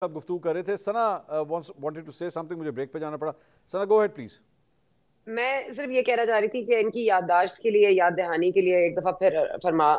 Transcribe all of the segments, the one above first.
آپ گفتگو کر رہے تھے. سنا wanted to say something, مجھے بریک پہ جانا پڑا. سنا گو ہیڈ پلیز. میں صرف یہ کہنا چاہ رہی تھی کہ ان کی یادداشت کے لیے، یاد دہانی کے لیے ایک دفعہ پھر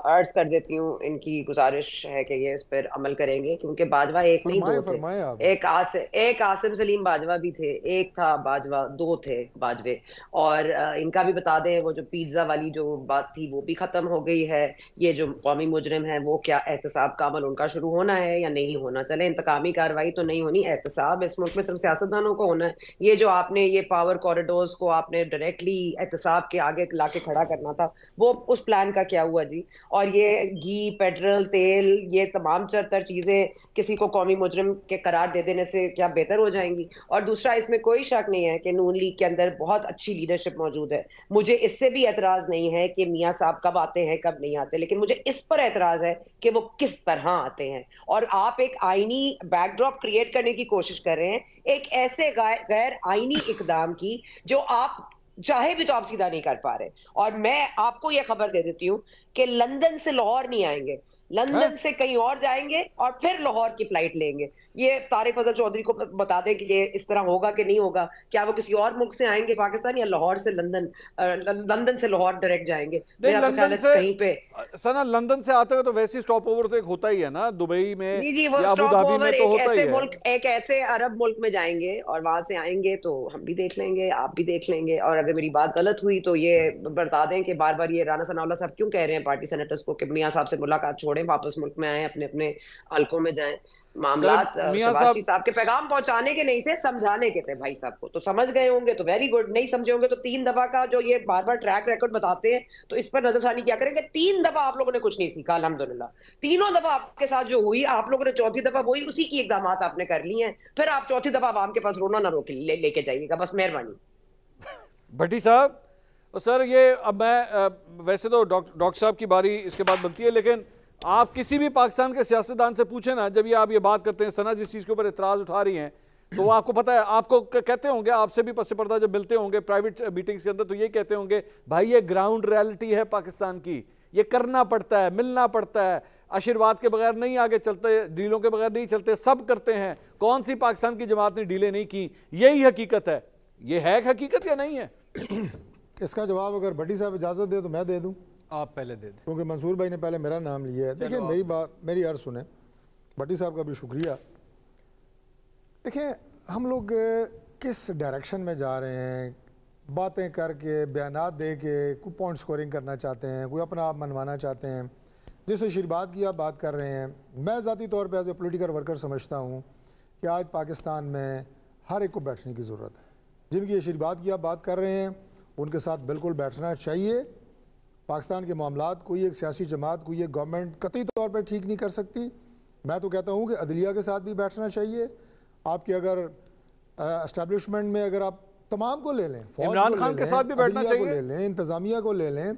عرض کر دیتی ہوں، ان کی گزارش ہے کہ یہ اس پر عمل کریں گے، کیونکہ باجوہ ایک نہیں دو تھے. ایک عاصم سلیم باجوہ بھی تھے، ایک تھا باجوہ، دو تھے باجوے. اور ان کا بھی بتا دیں، وہ جو پیزا والی جو بات تھی وہ بھی ختم ہو گئی ہے. یہ جو قومی مجرم ہے وہ کیا احتساب کا عمل ان کا شروع ہونا ہے یا نہیں ہونا؟ چلے انتقامی کارروائی تو نہیں ہونی، احتساب اس ملک میں صرف سیاستدانوں کو ہونا ہے. یہ جو آپ نے یہ پاور کوریڈورز کو آپ نے ڈائریکٹلی احتساب کے آگے لا کے کھڑا کرنا تھا، وہ اس پلان کا کیا ہوا جی؟ اور یہ گھی، پیٹرول، تیل، یہ تمام تر چیزیں کسی کو قومی مجرم کے قرار دے دینے سے کیا بہتر ہو جائیں گی؟ اور دوسرا، اس میں کوئی شک نہیں ہے کہ نون لیگ کے اندر بہت اچھی لیڈرشپ موجود ہے. مجھے اس سے بھی اعتراض نہیں ہے کہ میاں صاحب کب آتے ہیں کب نہیں آتے، لیکن مجھے اس پر اعتراض ہے کہ وہ کس طرح آتے ہیں. اور آپ ایک آئینی بیک ڈراپ کریٹ کرنے کی کوشش کر رہے ہیں، ایک ایسے غیر آئینی اقدام کی جو آپ چاہے بھی تو آپ سیدھا نہیں کر پا رہے. اور میں آپ کو یہ خبر دے دیتی ہوں کہ لندن سے لاہور نہیں آئیں گے، لندن سے کہیں اور جائیں گے اور پھر لاہور کی فلائٹ لیں گے. یہ طارق فضل چودھری کو بتا دیں کہ یہ اس طرح ہوگا کہ نہیں ہوگا. کیا وہ کسی اور ملک سے آئیں گے پاکستان، یا لاہور سے لندن، لندن سے لاہور ڈائریکٹ جائیں گے؟ میرا تو خیال ہے کہیں پہ سنا لندن سے آتے ہوئے تو ویسی سٹاپ اوور تو ایک ہوتا ہی ہے نا، دبئی میں جی وہ یا ابو سٹاپ دھابی میں اوور تو ایک ہوتا ایسے ہی ہے. ملک، ایک ایسے عرب ملک میں جائیں گے اور وہاں سے آئیں گے تو ہم بھی دیکھ لیں گے، آپ بھی دیکھ لیں گے. اور اگر میری بات غلط ہوئی تو یہ بتا دیں کہ بار بار یہ رانا ثناء اللہ صاحب کیوں کہہ رہے ہیں پارٹی سینیٹرز کو کہ میاں صاحب سے ملاقات چھوڑیں، واپس ملک میں آئیں، اپنے اپنے حلقوں میں جائیں. معاملات میاں شہباز شریف صاحب کے پیغام پہنچانے کے نہیں تھے، سمجھانے کے تھے بھائی صاحب کو. تو سمجھ گئے ہوں گے تو ویری گڈ، نہیں سمجھے ہوں گے تو 3 دفعہ کا جو یہ بار بار ٹریک ریکارڈ بتاتے ہیں تو اس پر نظر ثانی کیا کریں کہ 3 دفعہ آپ لوگوں نے کچھ نہیں سیکھا. الحمدللہ تینوں دفعہ آپ کے ساتھ جو ہوئی، آپ لوگوں نے چوتھی دفعہ وہی اسی کی اقدامات آپ نے کر لی ہیں. پھر آپ چوتھی دفعہ عوام کے پاس رونا نہ روک لے کے جائیے گا، بس مہربانی. بھٹی صاحب، سر یہ اب میں ویسے تو ڈاکٹر صاحب کی باری اس کے بعد بنتی ہے، لیکن آپ کسی بھی پاکستان کے سیاستدان سے پوچھیں نا، جب یہ آپ یہ بات کرتے ہیں، سنا جس چیز کے اوپر اعتراض اٹھا رہی ہیں تو وہ آپ کو پتہ ہے، آپ کو کہتے ہوں گے، آپ سے بھی پس پردہ جب ملتے ہوں گے پرائیویٹ میٹنگز کے اندر تو یہ کہتے ہوں گے بھائی یہ گراؤنڈ ریالٹی ہے پاکستان کی، یہ کرنا پڑتا ہے، ملنا پڑتا ہے، آشرواد کے بغیر نہیں آگے چلتے، ڈیلوں کے بغیر نہیں چلتے، سب کرتے ہیں. کون سی پاکستان کی جماعت نے ڈیلیں نہیں کی؟ یہی حقیقت ہے. یہ ہے حقیقت یا نہیں ہے؟ اس کا جواب اگر بھٹی صاحب اجازت دے تو میں دے دوں. آپ پہلے دے دیں کیونکہ منصور بھائی نے پہلے میرا نام لیا ہے. دیکھیں میری بات، میری عرض سنیں. بھٹی صاحب کا بھی شکریہ. دیکھیں ہم لوگ کس ڈائریکشن میں جا رہے ہیں، باتیں کر کے، بیانات دے کے کوئی پوائنٹ سکورنگ کرنا چاہتے ہیں، کوئی اپنا آپ منوانا چاہتے ہیں. جس آشرواد کی آپ بات کر رہے ہیں، میں ذاتی طور پہ ایز اے پولیٹیکل ورکر سمجھتا ہوں کہ آج پاکستان میں ہر ایک کو بیٹھنے کی ضرورت ہے. جن کی آشرواد کی آپ بات کر رہے ہیں ان کے ساتھ بالکل بیٹھنا چاہیے. پاکستان کے معاملات کوئی ایک سیاسی جماعت، کوئی ایک گورنمنٹ قطعی طور پر ٹھیک نہیں کر سکتی. میں تو کہتا ہوں کہ عدلیہ کے ساتھ بھی بیٹھنا چاہیے. آپ کے اگر اسٹیبلشمنٹ میں اگر آپ تمام کو لے لیں، فوج عمران کو خان لے کے لیں، ساتھ بھی بیٹھنا عدلیہ کو چاہیے. لے لیں، انتظامیہ کو لے لیں،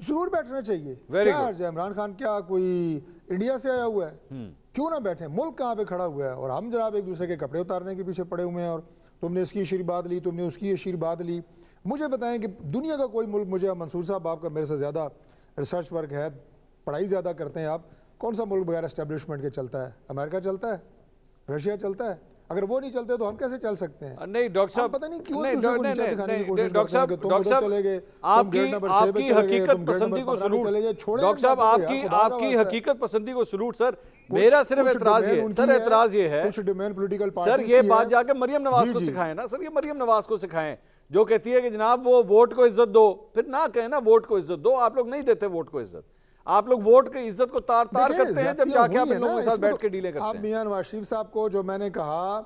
ضرور بیٹھنا چاہیے. Very کیا good. حرج ہے؟ عمران خان کیا کوئی انڈیا سے آیا ہوا ہے؟ کیوں نہ بیٹھیں؟ ملک کہاں پہ کھڑا ہوا ہے اور ہم جناب ایک دوسرے کے کپڑے اتارنے کے پیچھے پڑے ہوئے ہیں، اور تم نے اس کی آشرواد لی، تم نے اس کی آشرواد لی. مجھے بتائیں کہ دنیا کا کوئی ملک، مجھے منصور صاحب آپ کا میرے سے زیادہ ریسرچ ورک ہے، پڑھائی زیادہ کرتے ہیں آپ، کون سا ملک بغیر اسٹیبلشمنٹ کے چلتا ہے؟ امریکہ چلتا ہے؟ رشیا چلتا ہے؟ اگر وہ نہیں چلتے تو ہم کیسے چل سکتے ہیں؟ نہیں ڈاکٹر صاحب، پتہ نہیں کیوں دوسرے کو نیچا دکھانے کی کوشش ڈاکٹر کرتے ہیں کہ تم ادھر چلے گئے، تم گیٹ نمبر 6 پہ چلے گئے، تم گیٹ نمبر 15 پہ چلے گئے. چھوڑیں ڈاکٹر صاحب آپ کی حقیقت پسندی کو سلوٹ. سر میرا صرف اعتراض یہ ہے کچھ ڈومین پولیٹیکل سر، پارٹیز یہ کی بات ہے. جا کے مریم نواز کو سکھائیں نا سر، یہ مریم نواز کو سکھائیں جو کہتی ہے کہ جناب وہ ووٹ کو عزت دو. پھر نہ کہیں نا ووٹ کو عزت دو، آپ لوگ نہیں دیتے ووٹ کو عزت. آپ لوگ ووٹ کی عزت کو تار تار کرتے ہیں جب جا کے آپ ان لوگوں کے ساتھ بیٹھ کے ڈیلیں کرتے ہیں. آپ میاں نواز شریف صاحب کو جو میں نے کہا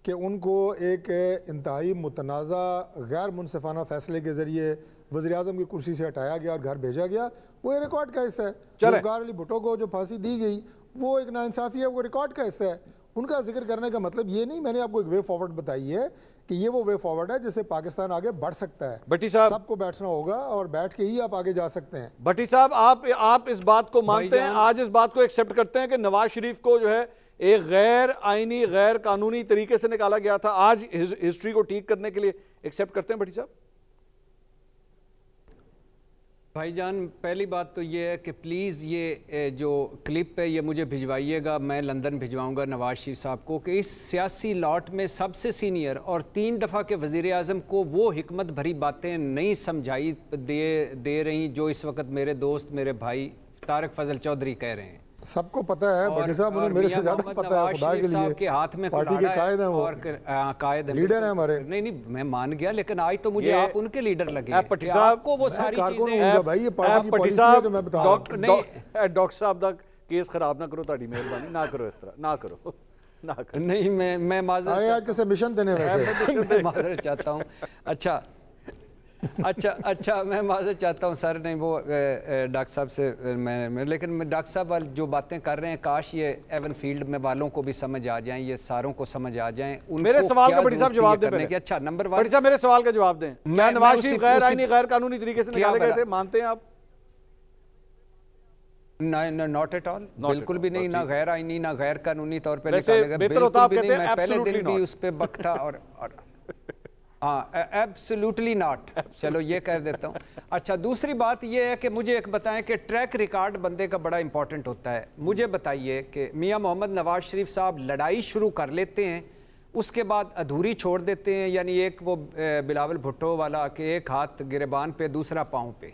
کہ ان کو ایک انتہائی متنازع غیر منصفانہ فیصلے کے ذریعے وزیراعظم کی کرسی سے ہٹایا گیا اور گھر بھیجا گیا، وہ ایک ریکارڈ کا حصہ ہے. ذوالفقار علی بھٹو کو جو پھانسی دی گئی وہ ایک ناانصافی ہے، وہ ریکارڈ کا حصہ ہے. ان کا ذکر کرنے کا مطلب یہ نہیں، میں نے آپ کو ایک وے فارورڈ بتائی ہے کہ یہ وہ وے فارورڈ ہے جس سے پاکستان آگے بڑھ سکتا ہے. بھٹی صاحب، سب کو بیٹھنا ہوگا اور بیٹھ کے ہی آپ آگے جا سکتے ہیں. بھٹی صاحب، آپ اس بات کو مانتے ہیں، آج اس بات کو ایکسپٹ کرتے ہیں کہ نواز شریف کو جو ہے ایک غیر آئینی غیر قانونی طریقے سے نکالا گیا تھا، آج ہسٹری کو ٹھیک کرنے کے لیے ایکسپٹ کرتے ہیں بھٹی صاحب؟ بھائی جان پہلی بات تو یہ ہے کہ پلیز یہ جو کلپ ہے یہ مجھے بھجوائیے گا، میں لندن بھجواؤں گا نواز شریف صاحب کو، کہ اس سیاسی لاٹ میں سب سے سینئر اور 3 دفعہ کے وزیر اعظم کو وہ حکمت بھری باتیں نہیں سمجھائی دے رہی جو اس وقت میرے دوست میرے بھائی طارق فضل چودھری کہہ رہے ہیں۔ سب کو پتہ ہے بھٹی صاحب، انہیں میرے سے زیادہ پتہ ہے خدا کے لیے، کے ہاتھ میں پارٹی کے قائد ہیں وہ، قائد ہیں، لیڈر ہیں ہمارے۔ نہیں میں مان گیا، لیکن آج تو مجھے آپ ان کے لیڈر لگے پٹی صاحب کو وہ ساری چیزیں بھائی، یہ پارٹی کی پالیسی ہے جو میں بتا رہا ہوں۔ ڈاکٹر صاحب دا کیس خراب نہ کرو، تاڑی مہربانی نہ کرو، اس طرح نہ کرو۔ نہیں میں معذرت آج کسے مشن دینے ویسے میں معذرت چاہتا ہوں۔ اچھا میں معذرت چاہتا ہوں سر، نہیں وہ ڈاکٹر صاحب سے میں لیکن ڈاکٹر صاحب جو باتیں کر رہے ہیں کاش یہ ایون فیلڈ میں والوں کو بھی سمجھ آ جائیں، یہ ساروں کو سمجھ آ جائیں۔ میرے سوال کا بڑی صاحب جواب دیں پہلے۔ اچھا نمبر 1 بڑی صاحب میرے سوال کا جواب دیں، کیا نواز شریف غیر آئینی غیر قانونی طریقے سے نکالے گئے تھے؟ مانتے ہیں آپ؟ ناٹ ایٹ آل، بالکل بھی نہیں، نہ غیر آئینی نہ غیر قانونی طور پہ نکالے گئے، بالکل بھی نہیں۔ میں پہلے دن بھی اس پہ بک تھا اور ایبسولوٹلی ناٹ، چلو یہ کہہ دیتا ہوں۔ اچھا دوسری بات یہ ہے کہ مجھے ایک بتائیں کہ ٹریک ریکارڈ بندے کا بڑا امپورٹنٹ ہوتا ہے۔ مجھے بتائیے کہ میاں محمد نواز شریف صاحب لڑائی شروع کر لیتے ہیں، اس کے بعد ادھوری چھوڑ دیتے ہیں، یعنی ایک وہ بلاول بھٹو والا کہ ایک ہاتھ گریبان پہ دوسرا پاؤں پہ،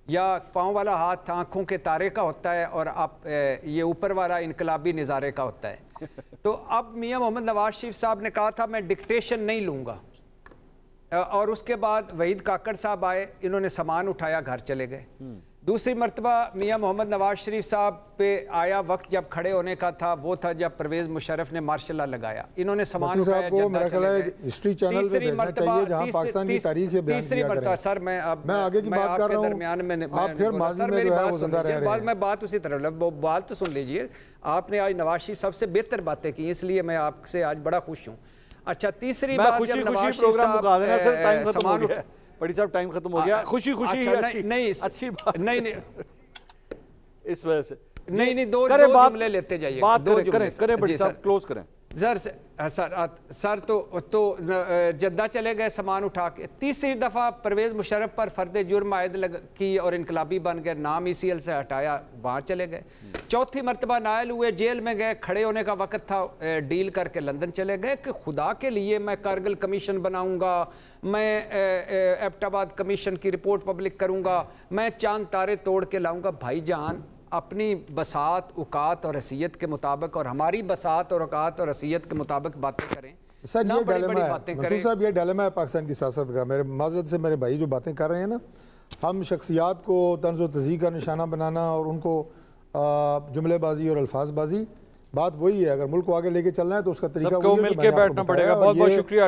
یا پاؤں والا ہاتھ آنکھوں کے تارے کا ہوتا ہے اور آپ یہ اوپر والا انقلابی نظارے کا ہوتا ہے۔ تو اب میاں محمد نواز شریف صاحب نے کہا تھا میں ڈکٹیشن نہیں لوں گا، اور اس کے بعد وحید کاکڑ صاحب آئے، انہوں نے سامان اٹھایا، گھر چلے گئے۔ دوسری مرتبہ میاں محمد نواز شریف صاحب پہ آیا وقت جب کھڑے ہونے کا تھا، وہ تھا جب پرویز مشرف نے مارشل لا لگایا، انہوں نے سامان اٹھایا، جدہ چلے گئے۔ ہسٹری چینل پہ بھیجنا چاہیے جہاں پاکستان کی تاریخ ہے بیان کیا کریں۔ سر میں آگے کی بات کر رہا ہوں، آپ پھر ماضی میں جو ہے وہ زندہ رہ رہے ہیں۔ میں بات اسی طرح بات تو سن لیجئے، آپ نے آج نواز شریف سب سے بہتر باتیں کی، اس لیے میں آپ سے آج بڑا خوش ہوں۔ اچھا تیسری بات جب نواز شریف صاحب سامان اٹھایا، بڑی صاحب ٹائم ختم ہو گیا، خوشی اچھی بات نہیں اس وجہ سے نہیں دو جملے لیتے جائیے، دو جملے کریں بڑی صاحب کلوز کریں۔ سر تو جدہ چلے گئے سامان اٹھا کے، تیسری دفعہ پرویز مشرف پر فرد جرم عائد کی اور انقلابی بن گئے، نام ECL سے ہٹایا، وہاں چلے گئے۔ چوتھی مرتبہ نائل ہوئے، جیل میں گئے، کھڑے ہونے کا وقت تھا، ڈیل کر کے لندن چلے گئے کہ خدا کے لیے میں کارگل کمیشن بناؤں گا، میں ایبٹ آباد کمیشن کی رپورٹ پبلک کروں گا، میں چاند تارے توڑ کے لاؤں گا۔ بھائی جان اپنی بساط اوقات اور حیثیت کے مطابق اور ہماری بساط اور اوقات اور حیثیت کے مطابق باتیں کریں۔ سر یہ ڈیلیما ہے منصور صاحب، یہ ڈیلیما ہے پاکستان کی سیاست کا۔ میرے معذرت سے میرے بھائی جو باتیں کر رہے ہیں نا، ہم شخصیات کو طنز و تزییق کا نشانہ بنانا اور ان کو جملے بازی اور الفاظ بازی، بات وہی ہے۔ اگر ملک کو آگے لے کے چلنا ہے تو اس کا طریقہ وہی ہے جو میں نے آپ کو بتایا۔ بہت بہت شکریہ۔